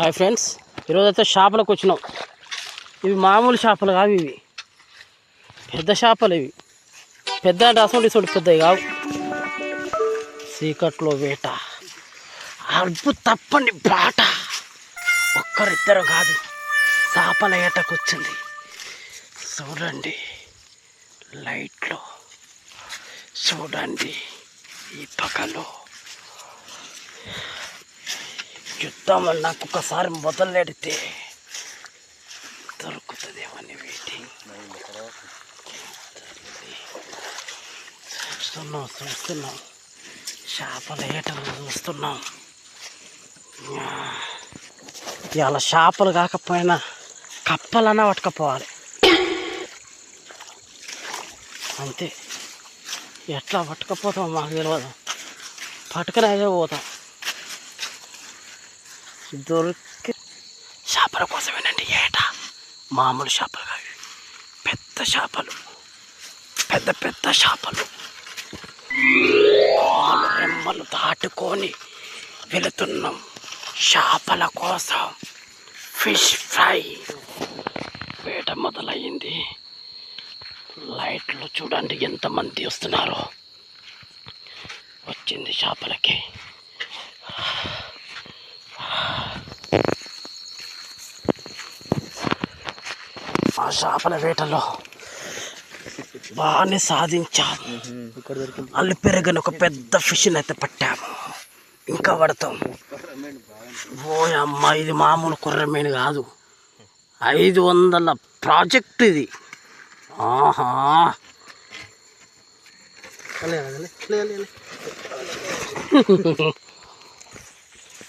Hi friends, ఈరోజైతే చేపలకు వచ్చినాం. ఇవి మామూలు చేపలు కావు, ఇవి పెద్ద చేపలు. ఇవి పెద్ద అంటే అసలు పెద్దవి కావు. చీకట్లో వేట, అల్పు తప్పని బాట. ఒక్కరిద్దరు కాదు, చేపల ఏటకు వచ్చింది. చూడండి లైట్లో, చూడండి ఈ పక్కలో. యుద్ధం నాకు ఒకసారి మొదలెడితే దొరుకుతుందేమని వెయిటింగ్. చూస్తున్నాం చేపల ఏటలు చూస్తున్నాం. ఇవాళ చేపలు కాకపోయినా కప్పలన్నా పట్టుకపోవాలి అంతే. ఎట్లా పట్టుకపోతాం మాకు తెలియదు, పట్టుకుని అదే పోతాం. దొరికి చేపల కోసమేనండి ఏట. మామూలు చేపలు కావి, పెద్ద చేపలు, పెద్ద పెద్ద చేపలు. రెమ్మలు దాటుకొని వెళుతున్నాం చేపల కోసం. ఫిష్ ఫ్రై వేట మొదలయ్యింది. లైట్లు చూడండి ఎంతమంది వస్తున్నారో. వచ్చింది చేపలకి. ఆ చేపల వేటలో బాగానే సాధించాము. అల్లు పెరగని ఒక పెద్ద ఫిష్ని అయితే పట్టాము. ఇంకా పడతాం. ఓ అమ్మ, ఇది మామూలు కుర్రమీను కాదు, 500 ప్రాజెక్ట్ ఇది. ఆహా,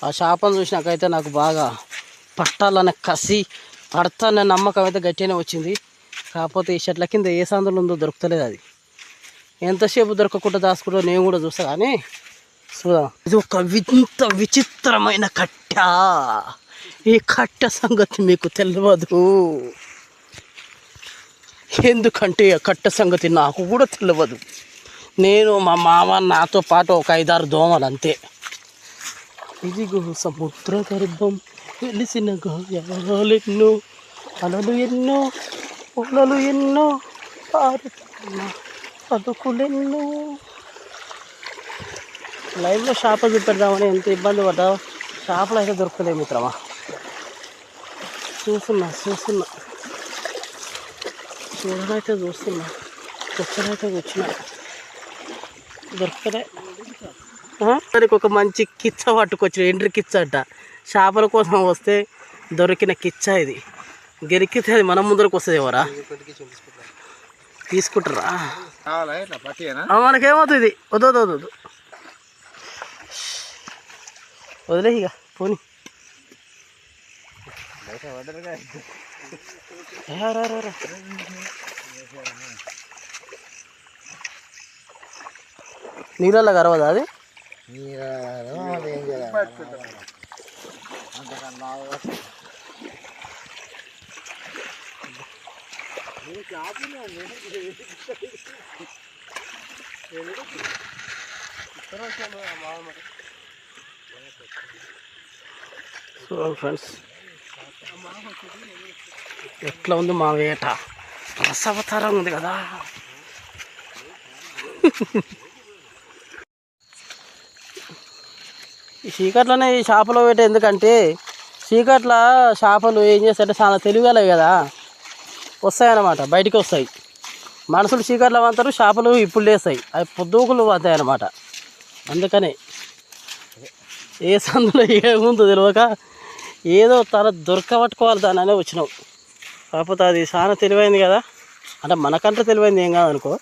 ఆ చేపను చూసినాకైతే నాకు బాగా పట్టాలనే కసి, పడతానే నమ్మకం అయితే గట్టిగానే వచ్చింది. కాకపోతే ఈ చెట్ల కింద ఏ సందులో ఉందో దొరుకుతలేదు. అది ఎంతసేపు దొరకకుండా దాచుకుంటూ నేను కూడా చూస్తా. కానీ చూద్దాం. ఇది ఒక వింత విచిత్రమైన కట్ట. ఈ కట్ట సంగతి మీకు తెలియదు, ఎందుకంటే ఆ కట్ట సంగతి నాకు కూడా తెలియదు. నేను, మా మామ, నాతో పాటు ఒక 5-6 దోమలు అంతే. ఇదిగో సముద్ర గర్భం వెలిసిన గాయాలెన్నో, అలలు ఎన్నో, పొలలు ఎన్నో, పదుకులెన్నో. లైవ్లో చేపలు చూపెడదామని ఎంత ఇబ్బంది పడ్డా చేపలు అయితే దొరకలేదు మిత్రమా. చూస్తున్నా చూడనైతే చూస్తున్నా, కూర్చొనైతే కూర్చున్నా, దొరకలే. దానికి ఒక మంచి కిచ్చ పట్టుకొచ్చిన, ఎండ్రి కిచ్చ అంట. చేపల కోసం వస్తే దొరికిన కిచ్చ ఇది. గెరికితే అది మన ముందరకు వస్తుంది. ఎవరా తీసుకుంటారా? మనకేమవుతుంది? వద్దు వదిలే ఇక పోనీ. నీళ్ళల్లో కరవదా అది? చూడండి ఫ్రెండ్స్, ఎట్లా ఉంది మా వేట. రసవతారం ఉంది కదా. ఈ చీకట్లోనే ఈ చేపల వేట. ఎందుకంటే చీకట్ల చేపలు ఏం చేస్తాయంటే చాలా తెలివిగలవి కదా, వస్తాయన్నమాట, బయటికి వస్తాయి. మనుషులు చీకట్లో వంతారు, చేపలు ఇప్పుడు లేస్తాయి, అవి పొద్దుకులు పోతాయి అన్నమాట. అందుకనే ఏ సందులో ఏముందో తెలియక ఏదో తల దొరకబట్టుకోవాలి దాని అనే వచ్చినాం. కాకపోతే అది చాలా తెలివైంది కదా, అంటే మనకంటే తెలివైంది ఏం కాదనుకో.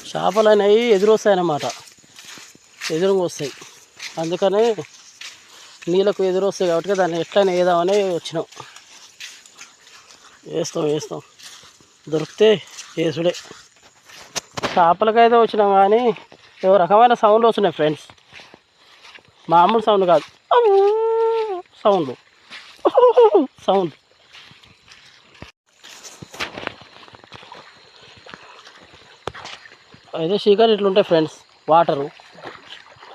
చేపలు అనేవి ఎదురొస్తాయన్నమాట, ఎదురుగా వస్తాయి. అందుకనే నీళ్ళకు ఎదురు వస్తాయి కాబట్టి దాన్ని ఎట్లయినా వేద్దామని వచ్చినాం. వేస్తాం దొరికితే వేసుడే. చేపలకైతే వచ్చినాం కానీ ఏవో రకమైన సౌండ్లు వస్తున్నాయి ఫ్రెండ్స్. మామూలు సౌండ్ కాదు, సౌండ్. అయితే చీకటి ఇట్లుంటాయి ఫ్రెండ్స్. వాటరు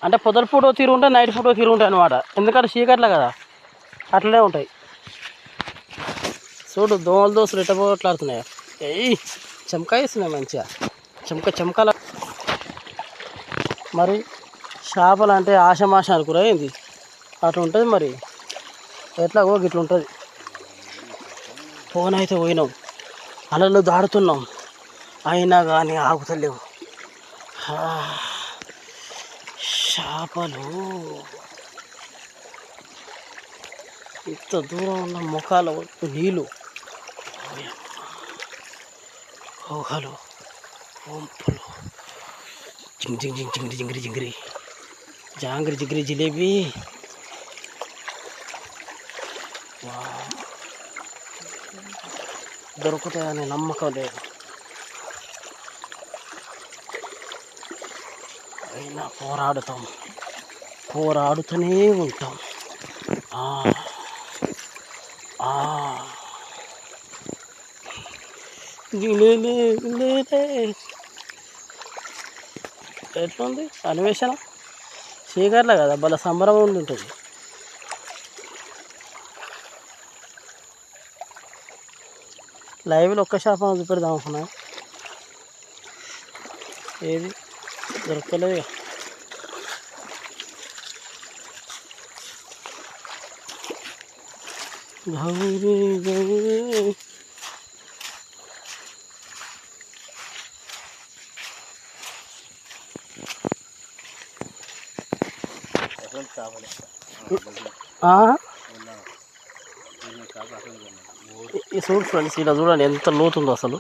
అంటే పొద్దున పూట తీరు ఉంటాయి, నైట్ పూట తీరు ఉంటాయి అన్నమాట. ఎందుకంటే చీకట్లే కదా, అట్లనే ఉంటాయి. చూడు దోమల దోశలు ఎట్టబోట్లాడుతున్నాయా. ఏయ్ చెమకాయ ఇస్తున్నాయి మంచిగా, చెమకాల. మరి చేపలు అంటే ఆశమాష అనుకురా ఏంది, అట్లా ఉంటుంది. మరి ఎట్లా ఇట్లా ఉంటుంది. ఫోన్ అయితే పోయినాం, అలలు దాడుతున్నాం, అయినా కానీ ఆగుతలేవు. చేపలు ఇంత దూరం ఉన్న ముఖాల నీళ్ళు, ఊహలు, వంపులు, జింగిరి జింగిరి జింగిరి జాంగిరి జిగిరి జిలేబీ. దొరుకుతాయనే నమ్మకం లేదు, అయినా పోరాడుతూనే ఉంటాం. ఎట్లుంది అన్వేషణ? చీకట్లే కదా భలే సంబరం ఉంటుంది. లైవ్లో ఒక్క షాప్ చూపెడదాం అనుకున్నా, ఏది దొరకలేదు. గౌరీ గౌరీ ఈ చూడు ఫ్రెండ్స్, ఇలా చూడండి ఎంత లోతుందో అసలు.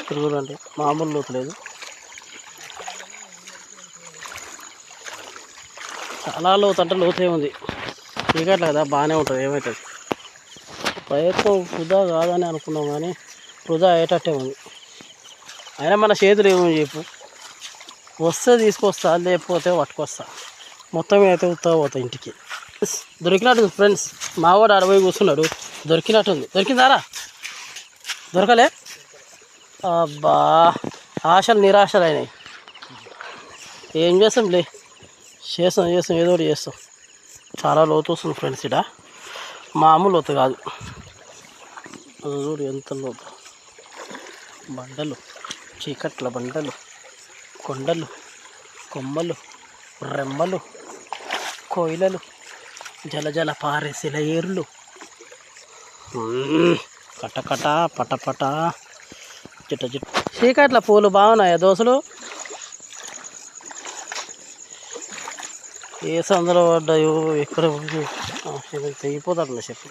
చూడండి మామూలు లోతు లేదు, చాలా లోతు. అంటే లోతే ఉంది, చీకట్లే కదా బాగానే ఉంటుంది. ఏమవుతుంది, ప్రయత్నం వృధా కాదని అనుకున్నాం కానీ వృధా అయ్యేటట్టే ఉంది. అయినా మన చేతులు ఏమని చెప్పు, వస్తే తీసుకొస్తా, లేకపోతే పట్టుకొస్తా. మొత్తం అయితే ఉత్తా పోతా ఇంటికి. దొరికినట్టుంది ఫ్రెండ్స్, మావాడు 60 కూర్చున్నాడు. దొరికినట్టుంది. దొరికిందారా? దొరకలే. అబ్బా ఆశలు నిరాశలు అయినాయి. ఏం చేస్తాం చేస్తాం ఏదో ఒకటి చేస్తాం. చాలా లోతు వస్తుంది ఫ్రెండ్స్, ఇక్కడ మామూలు లోతు కాదు. చూడు ఎంత లోతు. బండలు, చీకట్ల బండలు, కొండలు, కొమ్మలు, రెమ్మలు, కోయిలలు, జల పారేసిన ఏర్లు, కటకట పటపట చిట్ట చీకట్ల పూలు బాగున్నాయా దోశలు? ఏ సందులో పడ్డాయో ఎక్కడ తెగిపోతాడు చెప్పు.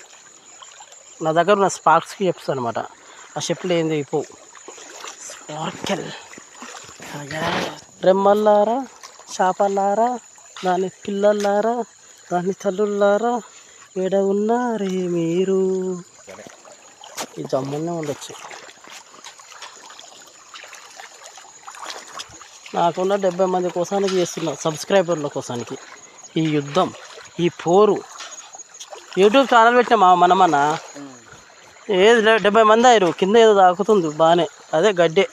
నా దగ్గర ఉన్న స్పార్క్స్కి చెప్తాను అనమాట. ఆ చెప్పులు ఏం తెగిపోవు. స్పార్కెల్. రెమ్మల్లారా, చేపల్లారా, దాని పిల్లల్లారా, దాని తల్లుల్లారా, ఏడ ఉన్నారే మీరు? ఈ జమ్మునే ఉండొచ్చు. నాకున్న 70 మంది కోసానికి చేస్తున్నా, సబ్స్క్రైబర్ల కోసానికి ఈ యుద్ధం, ఈ పోరు. యూట్యూబ్ ఛానల్ పెట్టినా మనమన్నా ఏది 70 మంది అయ్యారు. కింద ఏదో తాకుతుంది బాగానే, అదే గడ్డే.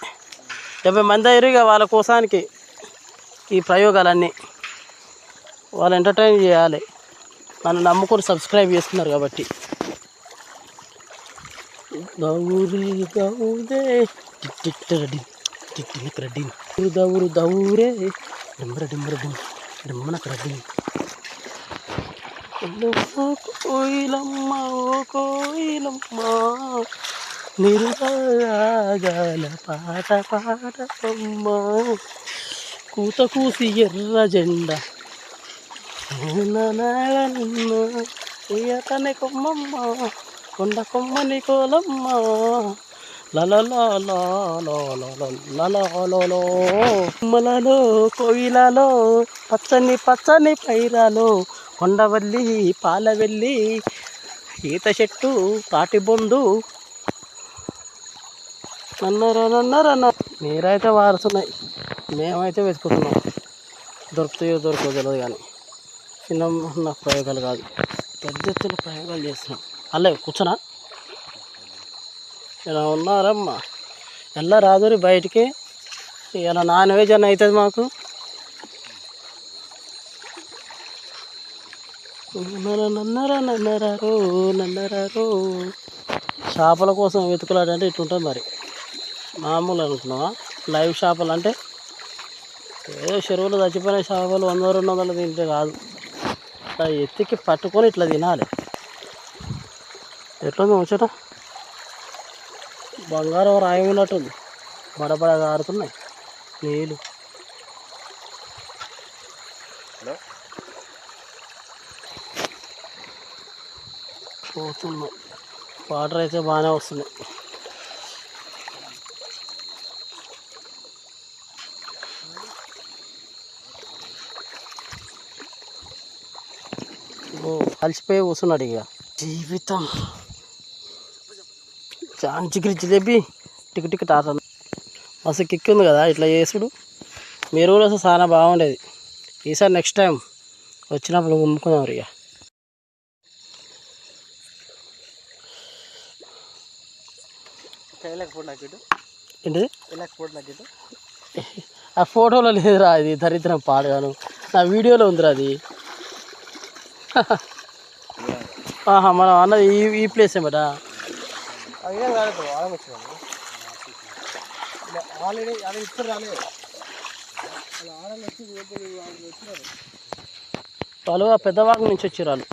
70 మంది అయ్యారు. ఇక వాళ్ళ కోసానికి ఈ ప్రయోగాలన్నీ వాళ్ళు ఎంటర్టైన్ చేయాలి. నన్ను నమ్ముకొని సబ్స్క్రైబ్ చేస్తున్నారు కాబట్టి. దౌరే దౌరు దౌరే కోయిలమ్మ ఓ కోయిలమ్మ నిరుగాల పాట పాటమ్మ కూత కూసి ఎర్ర జెండా తన కొమ్మమ్మ కొండ కొమ్మని కోలమ్మ లలలో కోయిలలో పచ్చని పచ్చని పైరాలో కొండవల్లి పాలవెల్లి ఈత చెట్టు తాటి బొందు నన్నరన్న మీరైతే వారుతున్నాయి, మేమైతే వెతుకుతున్నాం. దొరుకుతాయో దొరకదో తెలియదు కానీ చిన్న ప్రయోగాలు కాదు, పెద్ద ఎత్తున ప్రయోగాలు చేస్తున్నాం. అల్లే కూర్చున్నా ఇలా ఉన్నారమ్మా. ఎలా రాదురి బయటికి, ఇలా నాన్ వెజ్ అని అవుతుంది మాకు. నన్నరారో నన్నరారో. చేపల కోసం వెతుకులాడంటే ఇట్లుంటుంది మరి. మామూలు అనుకున్నావా? లైవ్ చేపలు అంటే ఏదో చెరువులు చచ్చిపోయిన చేపలు 100-200 తింటే కాదు, ఇట్లా ఎత్తికి పట్టుకొని ఇట్లా తినాలి. ఎట్లుంది ముచ్చట? బంగారం రాయి ఉన్నట్టుంది, బడబడగా ఆడుతున్నాయి నీళ్ళు. పోతున్నాం, వాటర్ అయితే బాగానే వస్తున్నాయి. కలిసిపోయి కూర్చున్నాడు ఇక. జీవితం చాంచికిరి జిలేబీ టిక్ టిక్ టాట మస్తు కిక్ ఉంది కదా ఇట్లా చేసుడు. మీరు కూడా అసలు చాలా బాగుండేది. ఈసారి నెక్స్ట్ టైం వచ్చినప్పుడు గుమ్ముకుందాం ఇక. ఏంటిది? ఆ ఫోటోలో లేదురా, అది దరిద్రం పాడుగాను. నా వీడియోలో ఉందిరా అది. మనం అన్నది ఈ ప్లేస్ ఏమట. వాళ్ళు ఆ పెద్దవాళ్ళ నుంచి వచ్చారు వాళ్ళు.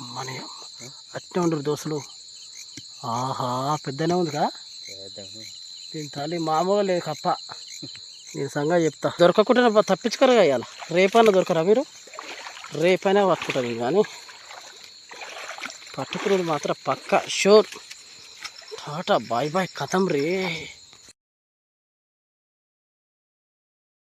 అమ్మని అట్నే ఉండరు దోస్తులు. ఆహా పెద్దనే ఉందిగా దీని తల్లి, మామూలుగా లేదు కప్ప. నేను సంగతి చెప్తా. దొరకకుండా తప్పించుకోరుగా ఇవాళ. రేపైనా దొరకరా మీరు? రేపైనా పట్టుకుంటారు కానీ పట్టుకునేది మాత్రం పక్కా షూర్. టాటా బాయ్ బాయ్ కథం రే.